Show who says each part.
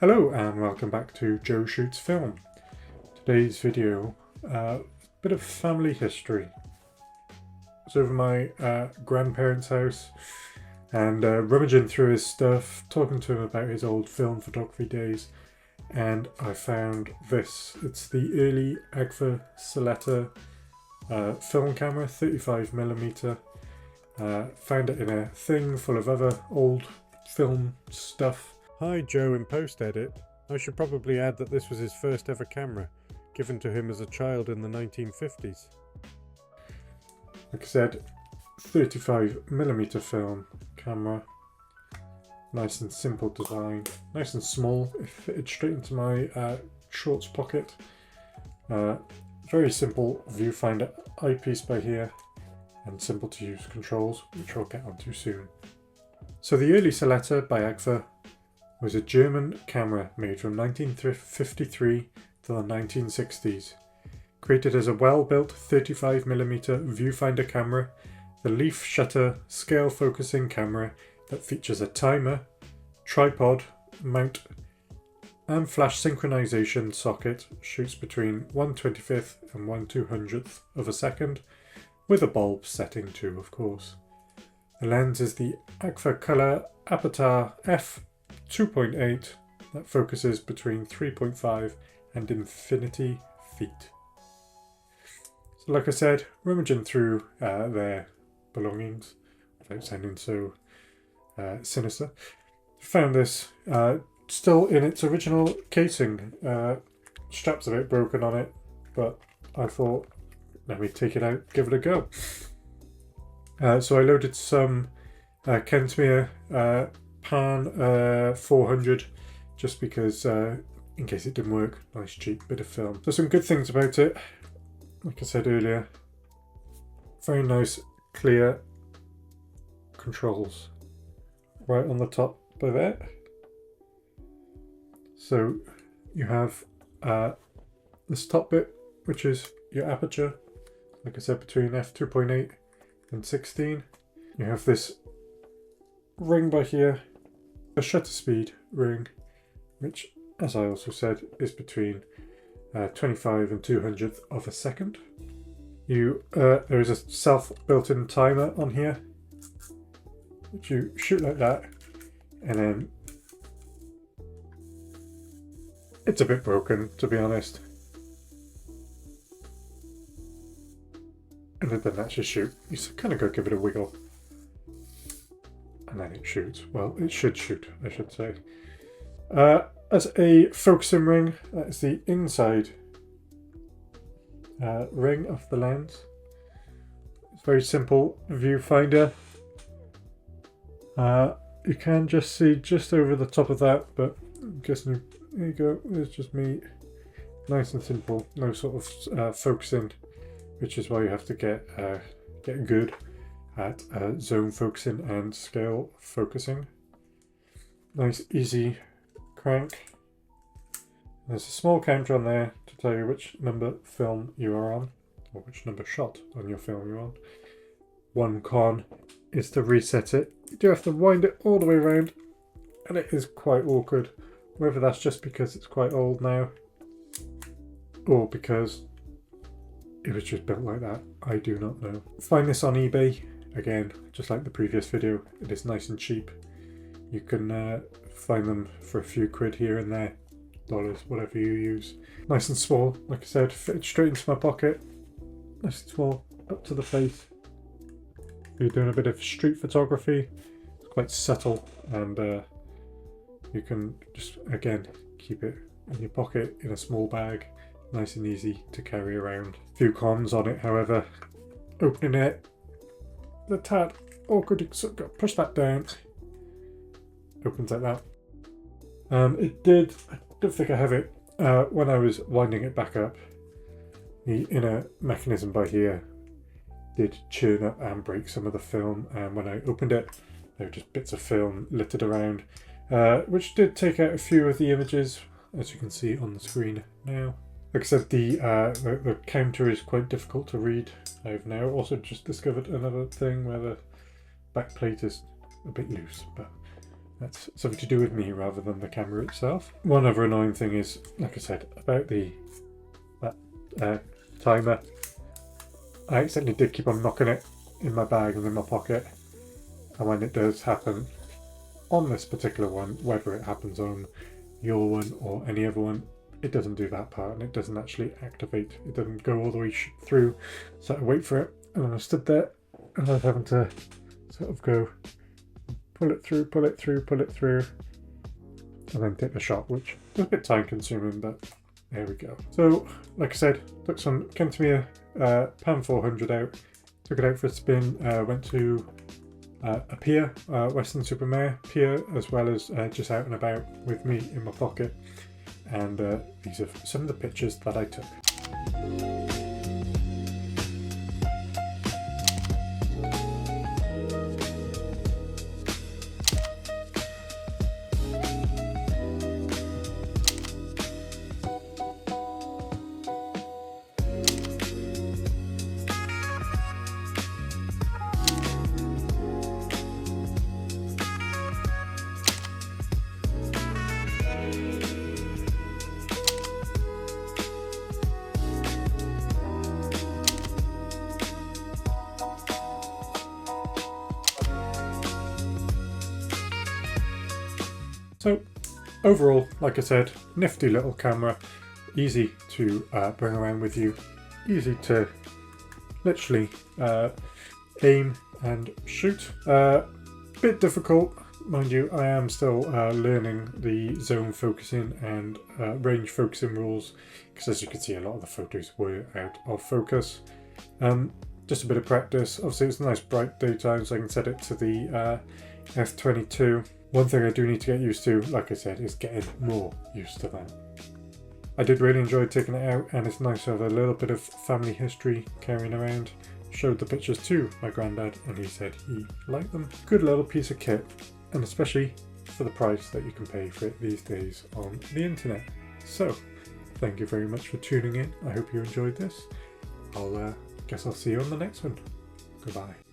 Speaker 1: Hello and welcome back to Joe Shoots Film. Today's video, bit of family history. I was over my grandparents' house and rummaging through his stuff, talking to him about his old film photography days, and I found this. It's the early Agfa Silette film camera, 35mm. Found it in a thing full of other old film stuff. Hi Joe in post-edit. I should probably add that this was his first ever camera, given to him as a child in the 1950s. Like I said, 35mm film camera. Nice and simple design. Nice and small. It fitted straight into my shorts pocket. Very simple viewfinder eyepiece by here, and simple to use controls, which I'll get onto soon. So the early Silette by Agfa was a German camera made from 1953 to the 1960s. Created as a well-built 35mm viewfinder camera, the leaf shutter scale focusing camera that features a timer, tripod, mount and flash synchronization socket shoots between 1/25th and 1/200th of a second, with a bulb setting too, of course. The lens is the Agfa Color Aperture f 2.8 that focuses between 3.5 and infinity feet. So like I said, rummaging through their belongings without sounding so sinister, found this still in its original casing. Strap's a bit broken on it, but I thought, let me take it out, give it a go. So I loaded some Kensmere Pan 400 just because in case it didn't work. Nice cheap bit of film. So some good things about it, like I said earlier, very nice clear controls right on the top by there. So you have this top bit, which is your aperture, like I said, between f2.8 and 16. You have this ring by here, a shutter speed ring, which, as I also said, is between 25 and 200th of a second. There is a self-built-in timer on here, which you shoot like that, and then it's a bit broken, to be honest, and it doesn't actually shoot. You kind of got to give it a wiggle, and then it shoots. Well, it should shoot, I should say. As a focusing ring, that is the inside ring of the lens. It's very simple viewfinder. You can just see just over the top of that, but I'm guessing, there you go, there's just me. Nice and simple, no sort of focusing, which is why you have to get good at zone focusing and scale focusing. Nice easy crank. There's a small counter on there to tell you which number film you are on, or which number shot on your film you're on. One con is to reset it. You do have to wind it all the way around, and it is quite awkward. Whether that's just because it's quite old now, or because it was just built like that, I do not know. Find this on eBay. Again, just like the previous video, it is nice and cheap. You can find them for a few quid here and there, dollars, whatever you use. Nice and small, like I said, fitted straight into my pocket. Nice and small, up to the face. If you're doing a bit of street photography, it's quite subtle, and you can just, again, keep it in your pocket in a small bag. Nice and easy to carry around. A few cons on it, however. Opening it, the tad awkward, so got to push that down. Opens like that. I don't think I have it. When I was winding it back up, the inner mechanism by here did churn up and break some of the film, and when I opened it, there were just bits of film littered around, which did take out a few of the images, as you can see on the screen now. Like I said, the counter is quite difficult to read. I've now also just discovered another thing where the back plate is a bit loose, but That's something to do with me rather than the camera itself. One other annoying thing is, like I said, about that timer. I accidentally did keep on knocking it in my bag and in my pocket, and when it does happen on this particular one, whether it happens on your one or any other one, it doesn't do that part and it doesn't actually activate. It doesn't go all the way through, so I wait for it, and then I stood there and I was having to sort of go pull it through, and then take the shot, which was a bit time consuming, but there we go. So, like I said, came to me a Pan 400 out, took it out for a spin, went to a pier, Weston-super-Mare pier, as well as just out and about with me in my pocket. And these are some of the pictures that I took. So overall, like I said, nifty little camera, easy to bring around with you, easy to literally aim and shoot. Bit difficult, mind you. I am still learning the zone focusing and range focusing rules, because as you can see, a lot of the photos were out of focus. Just a bit of practice. Obviously it's a nice bright daytime, so I can set it to the f22. One thing I do need to get used to, like I said, is getting more used to that. I did really enjoy taking it out, and it's nice to have a little bit of family history carrying around. Showed the pictures to my granddad and he said he liked them. Good little piece of kit, and especially for the price that you can pay for it these days on the internet. So, thank you very much for tuning in. I hope you enjoyed this. Guess I'll see you on the next one. Goodbye.